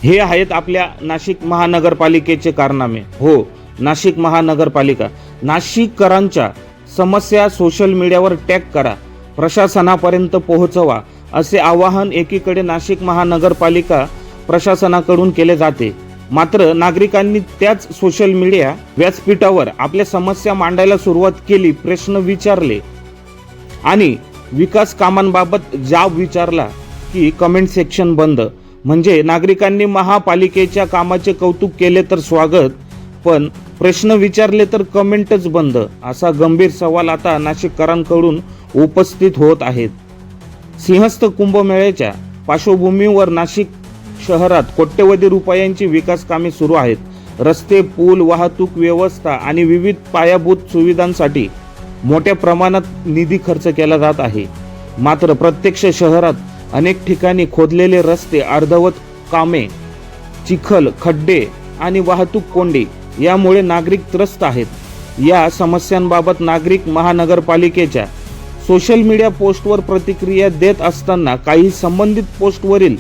हे आहेत आपल्या नाशिक महानगरपालिकेचे कारनामे. हो, नाशिक महानगरपालिका. नाशिककरांच्या समस्या सोशल मीडियावर टॅग करा, प्रशासनापर्यंत पोहोचवा असे आवाहन एकीकडे नाशिक महानगरपालिका प्रशासनाकडून केले जाते, मात्र नागरिकांनी त्याच सोशल मीडिया व्यासपीठावर आपल्या समस्या मांडायला सुरुवात केली, प्रश्न विचारले आणि विकास कामांबाबत जाब विचारला की कमेंट सेक्शन बंद. म्हणजे नागरिकांनी महापालिकेच्या कामाचे कौतुक केले तर स्वागत, पण प्रश्न विचारले तर कमेंटच बंद. असा गंभीर सवाल आता नाशिककरांकडून उपस्थित होत आहेत. सिंहस्थ कुंभमेळ्याच्या पार्श्वभूमीवर नाशिक शहरात कोट्यवधी रुपयांची विकास कामे सुरू आहेत. रस्ते, पूल, वाहतूक व्यवस्था आणि विविध पायाभूत सुविधांसाठी मोठ्या प्रमाणात निधी खर्च केला जात आहे. मात्र प्रत्यक्ष शहरात अनेक ठिकाणी खोदलेले रस्ते, अर्धवट कामे, चिखल, खड्डे आणि वाहतूक कोंडी यामुळे नागरिक त्रस्त आहेत. या समस्यांबाबत नागरिक महानगरपालिकेच्या सोशल मीडिया पोस्टवर प्रतिक्रिया देत असताना काही संबंधित पोस्टवरील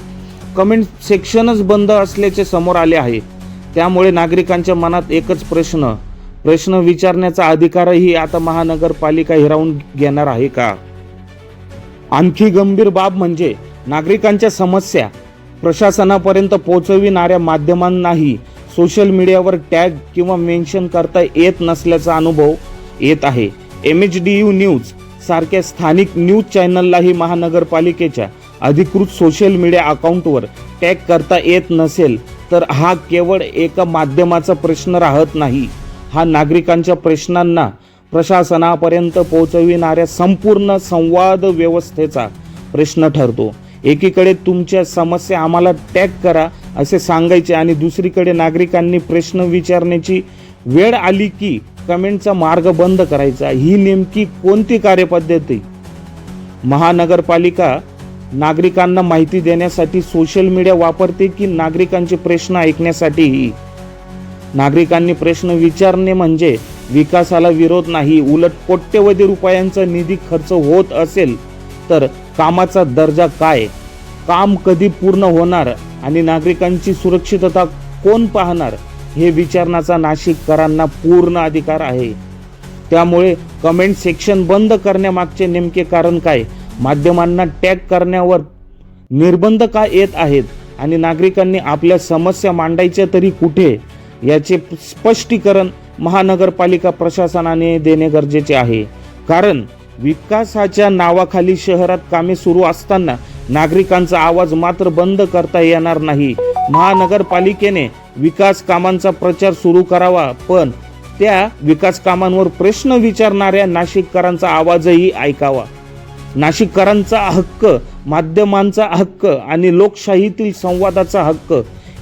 कमेंट सेक्शनच बंद असल्याचे समोर आले आहे. त्यामुळे नागरिकांच्या मनात एकच प्रश्न विचारण्याचा अधिकारही आता महानगरपालिका हिरावून घेणार आहे का? आणखी गंभीर बाब म्हणजे नागरिकांच्या समस्या प्रशासनापर्यंत पोहोचविणाऱ्या माध्यमांनाही सोशल मीडियावर टॅग किंवा मेन्शन करता येत नसल्याचा अनुभव येत आहे. MHDU न्यूज सारख्या स्थानिक न्यूज चॅनललाही महानगरपालिकेच्या अधिकृत सोशल मीडिया अकाउंटवर टॅग करता येत नसेल तर हा केवळ एका माध्यमाचा प्रश्न राहत नाही, हा नागरिकांच्या प्रश्नांना प्रशासनापर्यंत पोहोचविणाऱ्या संपूर्ण संवाद व्यवस्थेचा प्रश्न ठरतो. एकीकडे तुमच्या समस्या आम्हाला टॅग करा असे सांगायचे आणि दुसरीकडे नागरिकांनी प्रश्न विचारण्याची वेळ आली की कमेंटचा मार्ग बंद करायचा. ही नेमकी कोणती कार्यपद्धती? महानगरपालिका नागरिकांना माहिती देण्यासाठी सोशल मीडिया वापरते की नागरिकांचे प्रश्न ऐकण्यासाठी? नागरिकांनी प्रश्न विचारणे म्हणजे विकासाला विरोध नाही, उलट कोट्यवधी रुपयांचा निधी खर्च होत असेल तर कामाचा दर्जा काय, काम कधी पूर्ण होणार आणि नागरिकांची सुरक्षितता कोण पाहणार हे विचारण्याचा नाशिककरांना पूर्ण अधिकार आहे. त्यामुळे कमेंट सेक्शन बंद करण्यामागचे नेमके कारण काय? माध्यमांना टॅग करण्यावर निर्बंध का येत आहेत आणि नागरिकांनी आपल्या समस्या मांडायच्या तरी कुठे याचे स्पष्टीकरण महानगरपालिका प्रशासनाने देणे गरजेचे आहे. कारण विकासाच्या नावाखाली शहरात कामे सुरू असताना नागरिकांचा आवाज मात्र बंद करता येणार नाही. महानगरपालिकेने विकास कामांचा प्रचार सुरू करावा, पण त्या विकास कामांवर प्रश्न विचारणाऱ्या नाशिककरांचा आवाजही ऐकावा. नाशिककरांचा हक्क, माध्यमांचा हक्क आणि लोकशाहीतील संवादाचा हक्क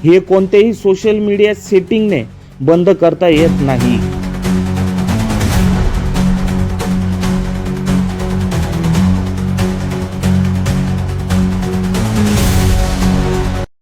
हे कोणत्याही सोशल मीडिया सेटिंगने बंद करता येत नाही.